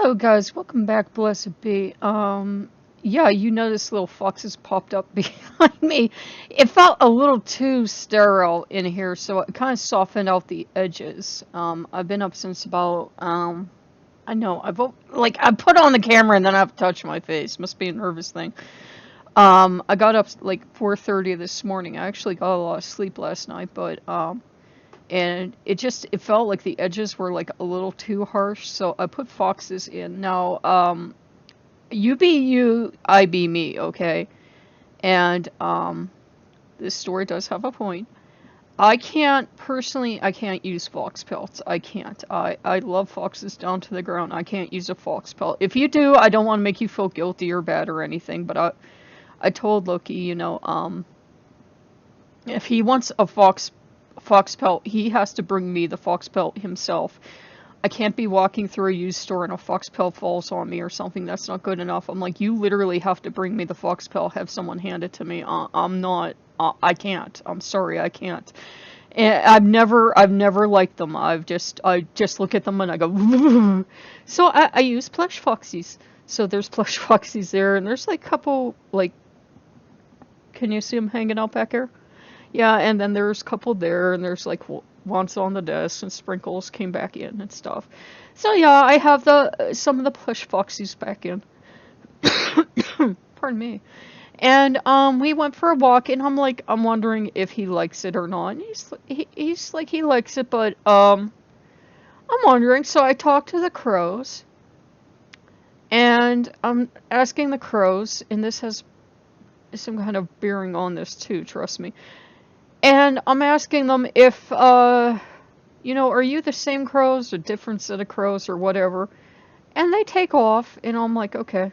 Hello guys, welcome back, Blessed Be. Yeah, you notice little foxes popped up behind me. It felt a little too sterile in here, so it kind of softened out the edges. I've been up since about, I know, I put on the camera and then I have to touch my face. Must be a nervous thing. I got up like 4:30 this morning. I actually got a lot of sleep last night, but, and it felt like the edges were like a little too harsh, so I put foxes in. Now, you be you, I be me, okay? And this story does have a point. I can't use fox pelts. I can't. I love foxes down to the ground. I can't use a fox pelt. If you do, I don't want to make you feel guilty or bad or anything, but I told Loki, if he wants a fox pelt, he has to bring me the fox pelt himself. I can't be walking through a used store and a fox pelt falls on me or something. That's not good enough. I'm like, you literally have to bring me the fox pelt, have someone hand it to me. I'm not, I can't. I'm sorry, I can't. And I've never liked them. I just look at them and I go, so I use plush foxies. So there's plush foxies there, and there's like a couple, like, can you see them hanging out back here? Yeah, and then there's a couple there, and there's like ones on the desk, and Sprinkles came back in and stuff. So yeah, I have some of the plush foxies back in. Pardon me. And we went for a walk, and I'm wondering if he likes it or not. And he's like he likes it, but I'm wondering. So I talked to the crows, and I'm asking the crows, and this has some kind of bearing on this too. Trust me. And I'm asking them if, are you the same crows or different set of crows or whatever? And they take off, and I'm like, okay.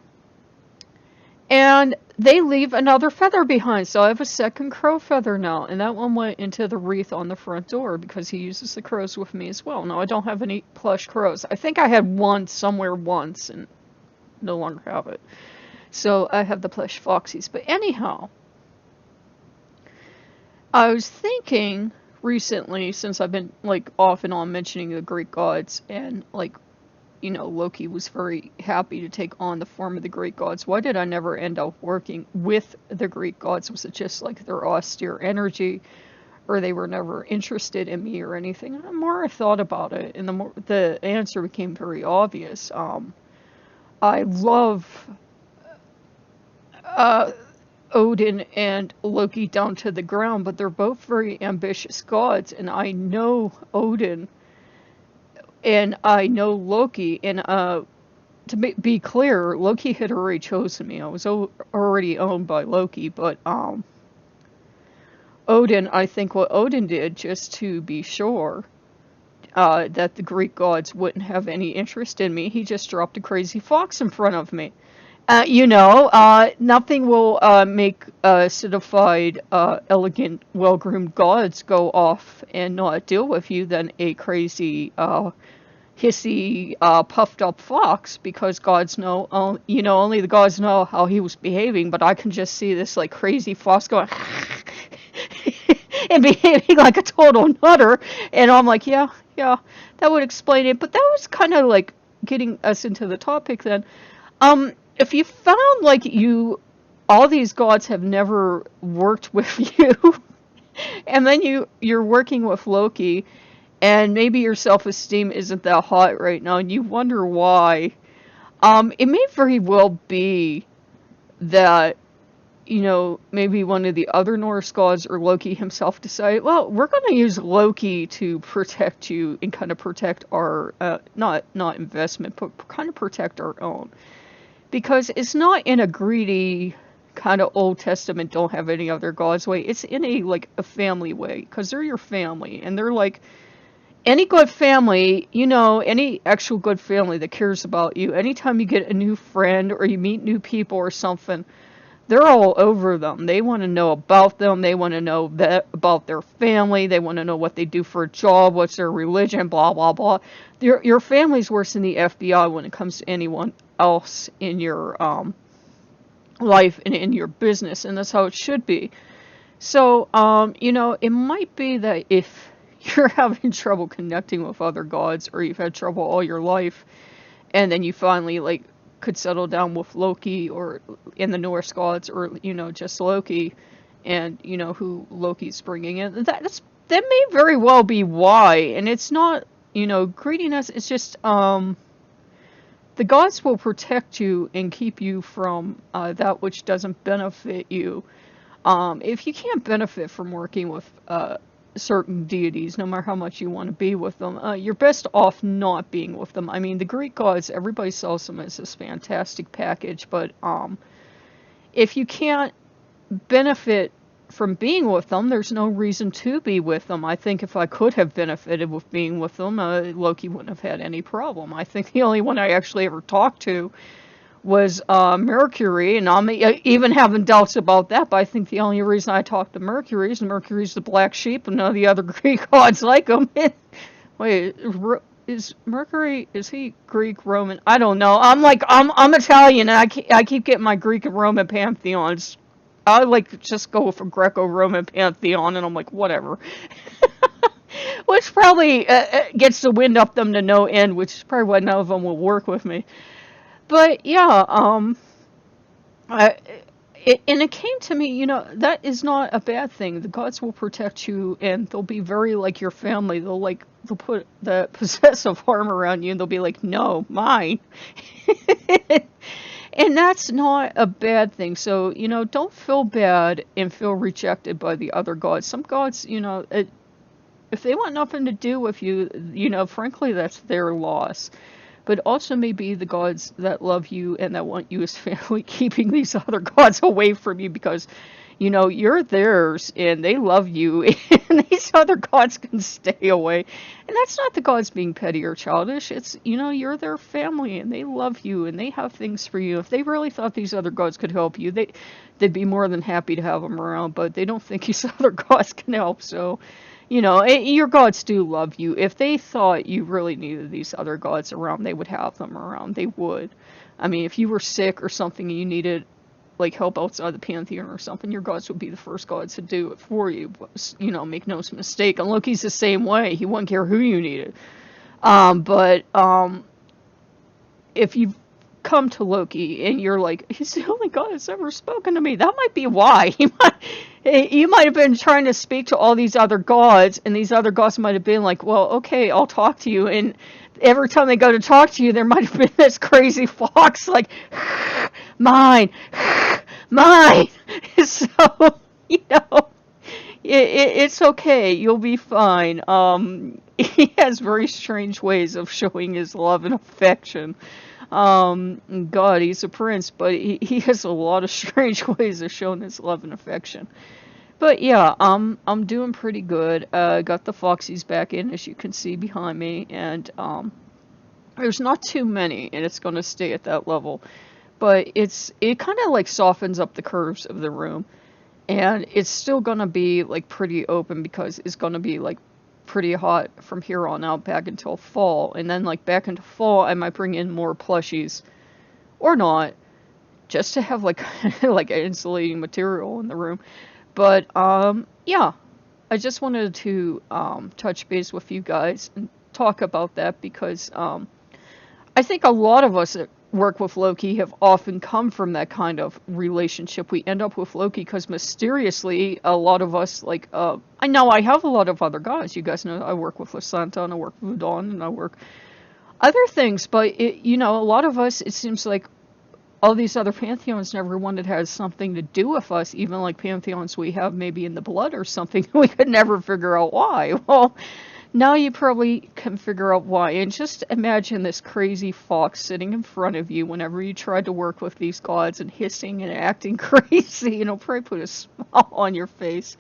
And they leave another feather behind, so I have a second crow feather now. And that one went into the wreath on the front door because he uses the crows with me as well. Now, I don't have any plush crows. I think I had one somewhere once and no longer have it. So I have the plush foxies. But anyhow, I was thinking recently, since I've been like off and on mentioning the Greek gods, and Loki was very happy to take on the form of the Greek gods. Why did I never end up working with the Greek gods? Was it just like their austere energy, or they were never interested in me or anything? And the more I thought about it, and the answer became very obvious. I love Odin and Loki down to the ground, but they're both very ambitious gods, and I know Odin and I know Loki, and to be clear, Loki had already chosen me. I was already owned by Loki, but Odin, I think what Odin did, just to be sure that the Greek gods wouldn't have any interest in me, he just dropped a crazy fox in front of me. Nothing will make citified, elegant, well-groomed gods go off and not deal with you than a crazy, hissy, puffed-up fox, because gods know, only the gods know how he was behaving, but I can just see this, like, crazy fox going and behaving like a total nutter, and I'm like, yeah, that would explain it, but that was kind of, like, getting us into the topic then. If you found like all these gods have never worked with you, and then you're working with Loki, and maybe your self-esteem isn't that hot right now, and you wonder why, it may very well be that, maybe one of the other Norse gods or Loki himself decided, well, we're going to use Loki to protect you and kind of protect our, not investment, but kind of protect our own. Because it's not in a greedy kind of Old Testament, don't have any other gods way. It's in a family way, because they're your family, and they're like any good family, any actual good family that cares about you. Anytime you get a new friend or you meet new people or something, they're all over them. They want to know about them. They want to know about their family. They want to know what they do for a job, what's their religion, blah, blah, blah. Your family's worse than the FBI when it comes to anyone else in your life and in your business, and that's how it should be. So, it might be that if you're having trouble connecting with other gods, or you've had trouble all your life, and then you finally like could settle down with Loki or in the Norse gods, or just Loki, and who Loki's bringing in. That may very well be why, and it's not greediness. It's just the gods will protect you and keep you from that which doesn't benefit you. If you can't benefit from working with certain deities, no matter how much you want to be with them, you're best off not being with them. I mean, the Greek gods, everybody sells them as this fantastic package, but if you can't benefit from being with them, there's no reason to be with them. I think if I could have benefited with being with them, Loki wouldn't have had any problem. I think the only one I actually ever talked to was Mercury, and I'm even having doubts about that, but I think the only reason I talked to Mercury is Mercury's the black sheep, and none of the other Greek gods like him. Wait, is Mercury, is he Greek, Roman? I don't know. I'm Italian, and I keep getting my Greek and Roman pantheons. I like just go with a Greco-Roman pantheon, and I'm like, whatever. Which probably gets the wind up them to no end, which is probably why none of them will work with me. But yeah, and it came to me, that is not a bad thing. The gods will protect you, and they'll be very like your family. They'll put the possessive arm around you, and they'll be like, no, mine. And that's not a bad thing. So, don't feel bad and feel rejected by the other gods. Some gods, if they want nothing to do with you, frankly, that's their loss. But also maybe the gods that love you and that want you as family, keeping these other gods away from you because, you're theirs and they love you, and these other gods can stay away. And that's not the gods being petty or childish. It's, you're their family and they love you and they have things for you. If they really thought these other gods could help you, they'd be more than happy to have them around, but they don't think these other gods can help, so... your gods do love you. If they thought you really needed these other gods around, they would have them around. They would. I mean, if you were sick or something and you needed, help outside the pantheon or something, your gods would be the first gods to do it for you. Make no mistake. And Loki's the same way. He wouldn't care who you needed. But if you come to Loki and you're like, he's the only god that's ever spoken to me, that might be why. You might have been trying to speak to all these other gods, and these other gods might have been like, well, okay, I'll talk to you. And every time they go to talk to you, there might have been this crazy fox like, mine, mine. So, it's okay. You'll be fine. He has very strange ways of showing his love and affection. God, he's a prince, but he has a lot of strange ways of showing his love and affection. But yeah, I'm doing pretty good. Got the foxies back in, as you can see behind me, and there's not too many, and it's going to stay at that level. But it kind of softens up the curves of the room, and it's still going to be pretty open because it's going to be pretty hot from here on out back until fall, and then back into fall I might bring in more plushies or not, just to have like an insulating material in the room. But yeah, I just wanted to touch base with you guys and talk about that because I think a lot of us that work with Loki have often come from that kind of relationship. We end up with Loki because mysteriously a lot of us I know I have a lot of other guys. You guys know I work with Lasanta and I work with Udon and I work other things, but a lot of us, it seems like all these other pantheons never one that has something to do with us, even pantheons we have maybe in the blood or something. We could never figure out why. Well, now you probably can figure out why. And just imagine this crazy fox sitting in front of you whenever you try to work with these gods and hissing and acting crazy. Probably put a smile on your face.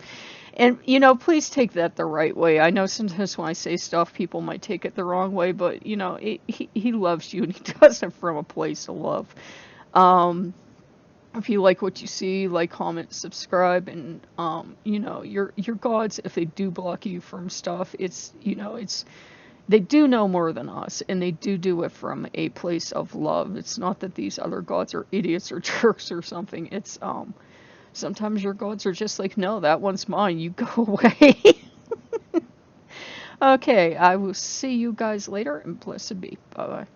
And, please take that the right way. I know sometimes when I say stuff, people might take it the wrong way, but, he loves you and he does it from a place of love. If you like what you see, comment, subscribe, and your gods, if they do block you from stuff, they do know more than us, and they do it from a place of love. It's not that these other gods are idiots or jerks or something. It's sometimes your gods are just like, no, that one's mine. You go away. Okay, I will see you guys later, and blessed be. Bye bye.